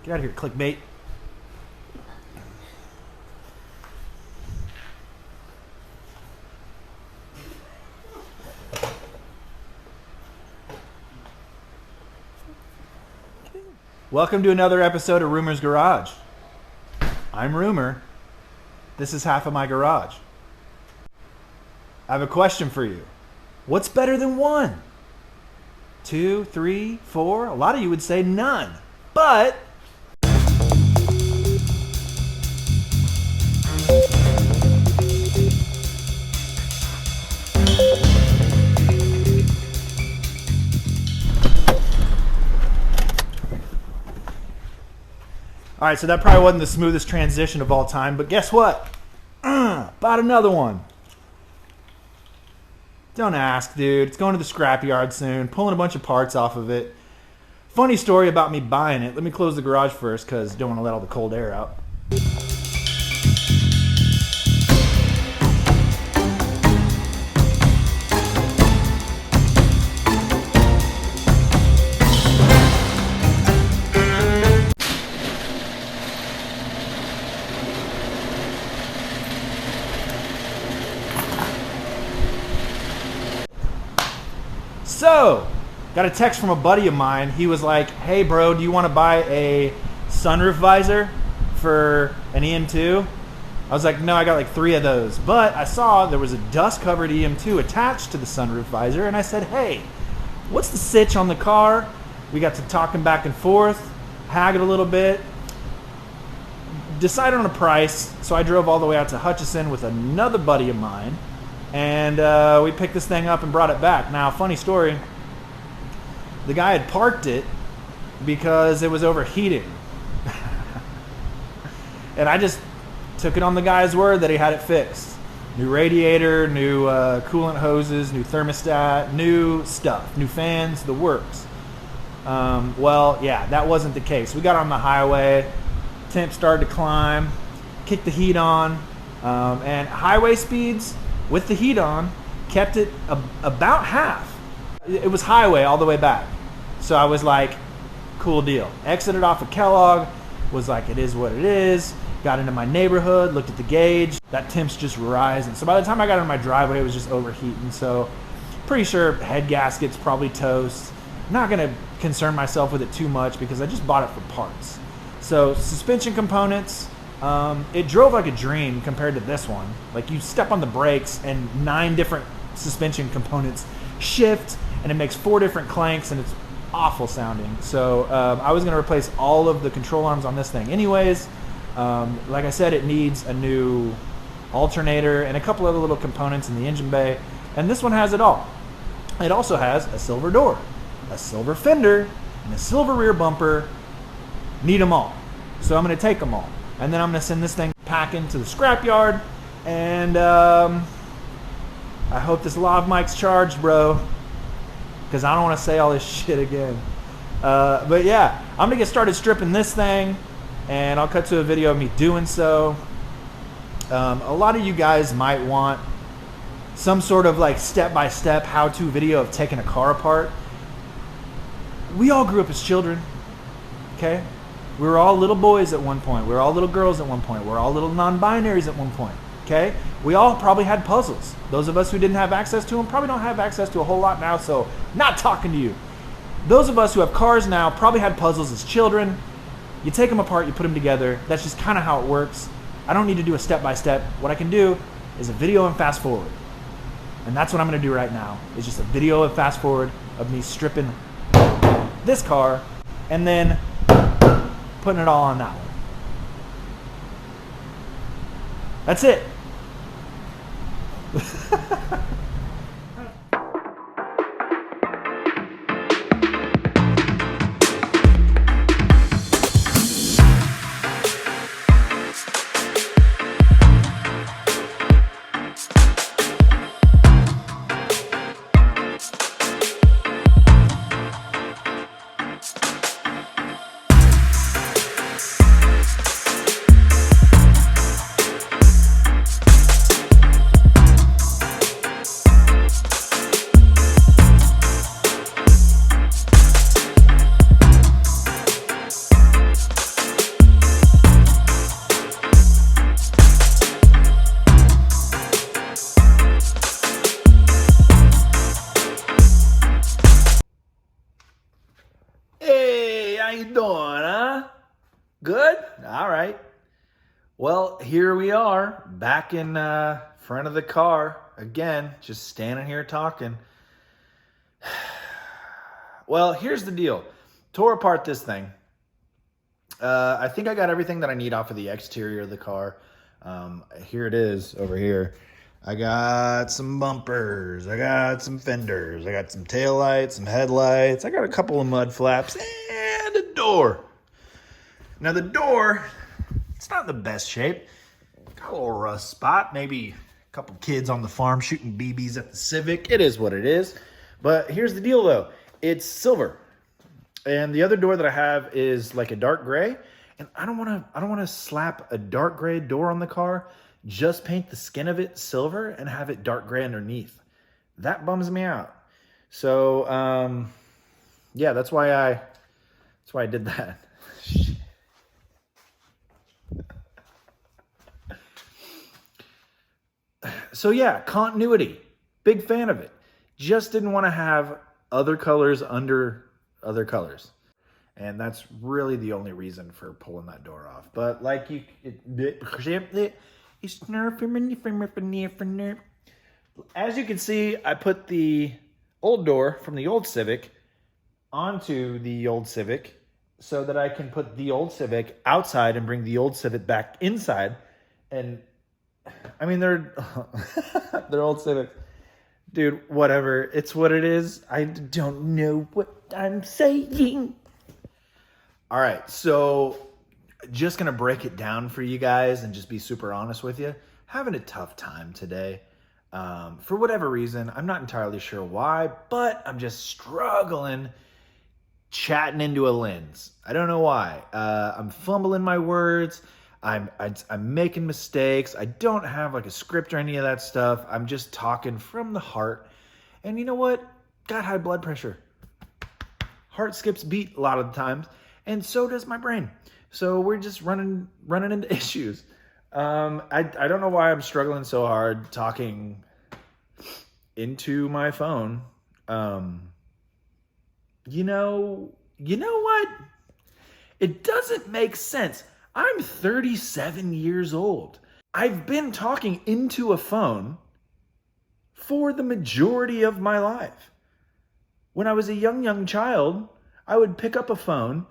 Get out of here, clickbait. Welcome to another episode of Rumor's Garage. I'm Rumor. This is half of my garage. I have a question for you. What's better than 1? 2, 3, 4? A lot of you would say none. But all right, so that probably wasn't the smoothest transition of all time, but guess what? Bought another one. Don't ask, dude. It's going to the scrapyard soon, pulling a bunch of parts off of it. Funny story about me buying it. Let me close the garage first because I don't want to let all the cold air out. So, got a text from a buddy of mine. He was like, hey bro, do you want to buy a sunroof visor for an EM2? I was like, no, I got like 3 of those. But I saw there was a dust-covered EM2 attached to the sunroof visor, and I said, hey, what's the sitch on the car? We got to talking back and forth, haggled a little bit, decided on a price, so I drove all the way out to Hutchinson with another buddy of mine. And we picked this thing up and brought it back. Now, funny story, the guy had parked it because it was overheating. And I just took it on the guy's word that he had it fixed. New radiator, new coolant hoses, new thermostat, new stuff, new fans, the works. Well, yeah, that wasn't the case. We got on the highway, temp started to climb, kicked the heat on, and highway speeds with the heat on, kept it about half. It was highway all the way back. So I was like, cool deal. Exited off of Kellogg, was like, it is what it is. Got into my neighborhood, looked at the gauge. That temp's just rising. So by the time I got in my driveway, it was just overheating. So pretty sure head gasket's probably toast. Not gonna concern myself with it too much because I just bought it for parts. So suspension components, it drove like a dream compared to this one. Like you step on the brakes and 9 different suspension components shift and it makes 4 different clanks and it's awful sounding. So I was going to replace all of the control arms on this thing anyways. Like I said, it needs a new alternator and a couple other little components in the engine bay, and this one has it all. It also has a silver door, a silver fender, and a silver rear bumper. Need them all. So I'm going to take them all. And then I'm going to send this thing packing to the scrapyard. And I hope this lav mic's charged, bro. Because I don't want to say all this shit again. But yeah, I'm going to get started stripping this thing. And I'll cut to a video of me doing so. A lot of you guys might want some sort of like step-by-step how-to video of taking a car apart. We all grew up as children. Okay? We were all little boys at one point. We were all little girls at one point. We were all little non-binaries at one point. Okay? We all probably had puzzles. Those of us who didn't have access to them probably don't have access to a whole lot now, so not talking to you. Those of us who have cars now probably had puzzles as children. You take them apart, you put them together. That's just kind of how it works. I don't need to do a step-by-step. What I can do is a video and fast forward. And that's what I'm going to do right now. It's just a video and fast forward of me stripping this car and then putting it all on that one. That's it. How you doing, huh? Good? All right. Well, here we are, back in front of the car again, just standing here talking. Well, here's the deal. Tore apart this thing. I think I got everything that I need off of the exterior of the car. Here it is over here. I got some bumpers, I got some fenders, I got some taillights, some headlights, I got a couple of mud flaps, and a door. Now the door, it's not in the best shape. Got a little rust spot, maybe a couple kids on the farm shooting BBs at the Civic. It is what it is. But here's the deal though, it's silver. And the other door that I have is like a dark gray. And I don't want to slap a dark gray door on the car. Just paint the skin of it silver and have it dark gray underneath. That bums me out. So yeah, that's why I did that. So yeah, continuity. Big fan of it. Just didn't want to have other colors under other colors. And that's really the only reason for pulling that door off. But like as you can see, I put the old door from the old Civic onto the old Civic so that I can put the old Civic outside and bring the old Civic back inside. And I mean, they're old Civics. Dude, whatever. It's what it is. I don't know what I'm saying. All right, so just going to break it down for you guys and just be super honest with you. Having a tough time today. For whatever reason, I'm not entirely sure why, but I'm just struggling chatting into a lens. I don't know why. I'm fumbling my words. I'm making mistakes. I don't have like a script or any of that stuff. I'm just talking from the heart. And you know what? Got high blood pressure. Heart skips beat a lot of the times. And so does my brain. So we're just running into issues. I don't know why I'm struggling so hard talking into my phone. You know what? It doesn't make sense. I'm 37 years old. I've been talking into a phone for the majority of my life. When I was a young child, I would pick up a phone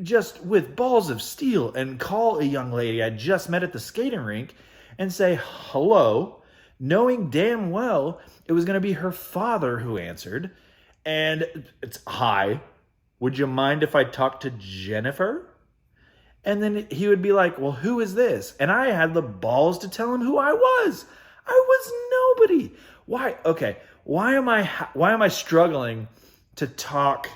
just with balls of steel and call a young lady I just met at the skating rink and say hello, knowing damn well it was going to be her father who answered. And it's, hi, would you mind if I talked to Jennifer? And then he would be like, well, who is this? And I had the balls to tell him who I was. I was nobody. Why? Okay. Why am I struggling to talk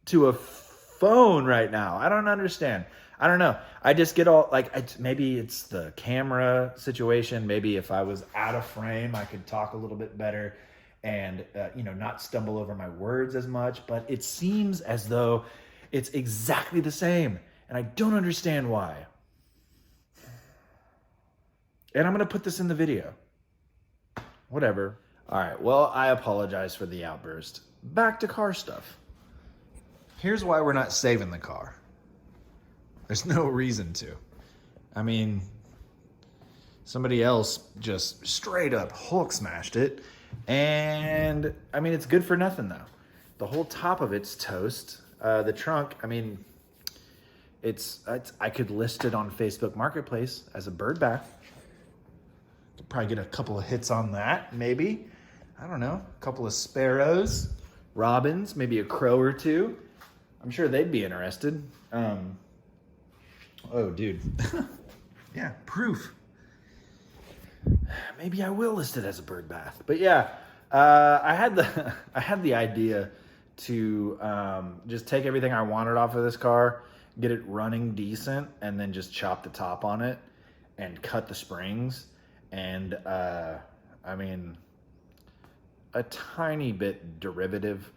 to a phone right now? I don't understand. I don't know. I just get all like, maybe it's the camera situation. Maybe if I was out of frame, I could talk a little bit better and, not stumble over my words as much. But it seems as though it's exactly the same. And I don't understand why. And I'm going to put this in the video. Whatever. All right. Well, I apologize for the outburst. Back to car stuff. Here's why we're not saving the car. There's no reason to. I mean, somebody else just straight up Hulk smashed it. And I mean, it's good for nothing though. The whole top of it's toast. The trunk, I mean, I could list it on Facebook Marketplace as a bird bath. Could probably get a couple of hits on that, maybe. I don't know, a couple of sparrows, robins, maybe a crow or two. I'm sure they'd be interested. Oh, dude. Yeah, proof. Maybe I will list it as a bird bath. But yeah, I had the idea to just take everything I wanted off of this car, get it running decent, and then just chop the top on it and cut the springs. And I mean, a tiny bit derivative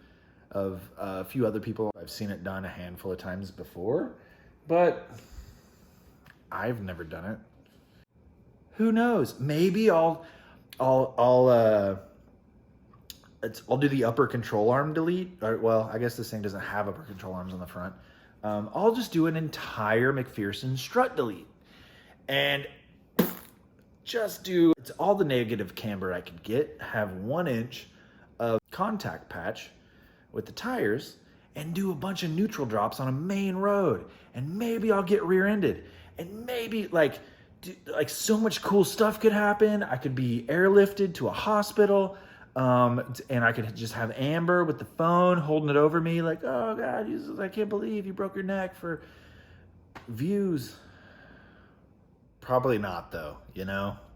of a few other people. I've seen it done a handful of times before, but I've never done it. Who knows? Maybe I'll I'll do the upper control arm delete. Well, I guess this thing doesn't have upper control arms on the front. I'll just do an entire McPherson strut delete. And just do, it's all the negative camber I could get, have 1 inch of contact patch with the tires, and do a bunch of neutral drops on a main road. And maybe I'll get rear-ended. And maybe like so much cool stuff could happen. I could be airlifted to a hospital. And I could just have Amber with the phone holding it over me like, oh God, I can't believe you broke your neck for views. Probably not though,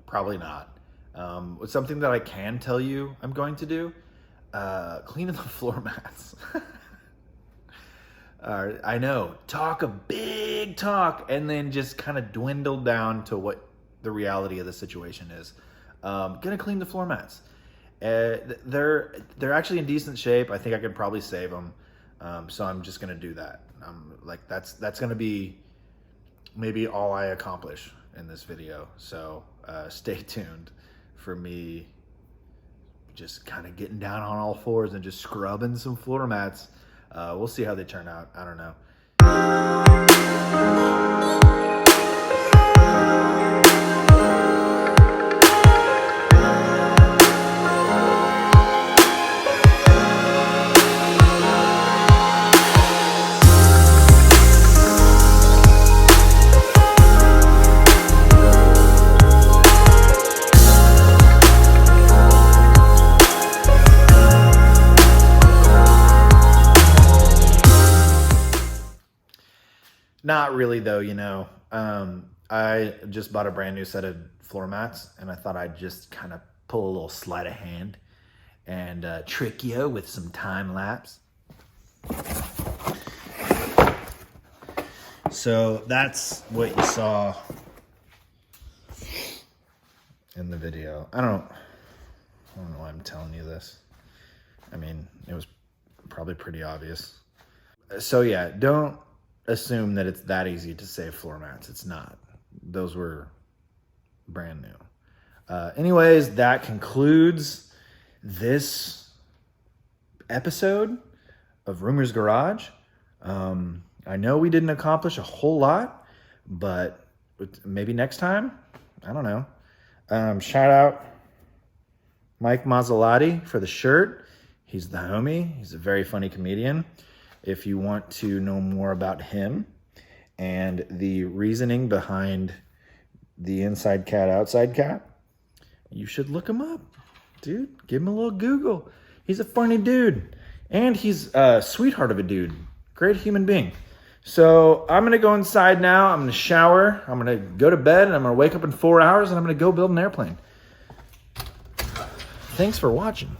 probably not. It's something that I can tell you I'm going to do, cleaning the floor mats. I know, talk a big talk and then just kind of dwindle down to what the reality of the situation is. Gonna clean the floor mats. They're actually in decent shape. I think I could probably save them. So I'm just gonna do that. That's gonna be maybe all I accomplish in this video. So stay tuned for me just kind of getting down on all fours and just scrubbing some floor mats. We'll see how they turn out. I don't know. Not really though, I just bought a brand new set of floor mats and I thought I'd just kind of pull a little sleight of hand and trick you with some time lapse. So that's what you saw in the video. I don't know why I'm telling you this. I mean, it was probably pretty obvious. So yeah, don't assume that it's that easy to save floor mats. It's not. Those were brand new. Anyways, that concludes this episode of Rumor's Garage. I know we didn't accomplish a whole lot, but maybe next time. I don't know. Shout out Mike Mazzolati for the shirt. He's the homie. He's a very funny comedian. If you want to know more about him and the reasoning behind the inside cat, outside cat, you should look him up, dude. Give him a little Google. He's a funny dude. And he's a sweetheart of a dude. Great human being. So I'm going to go inside now. I'm going to shower. I'm going to go to bed and I'm going to wake up in 4 hours and I'm going to go build an airplane. Thanks for watching.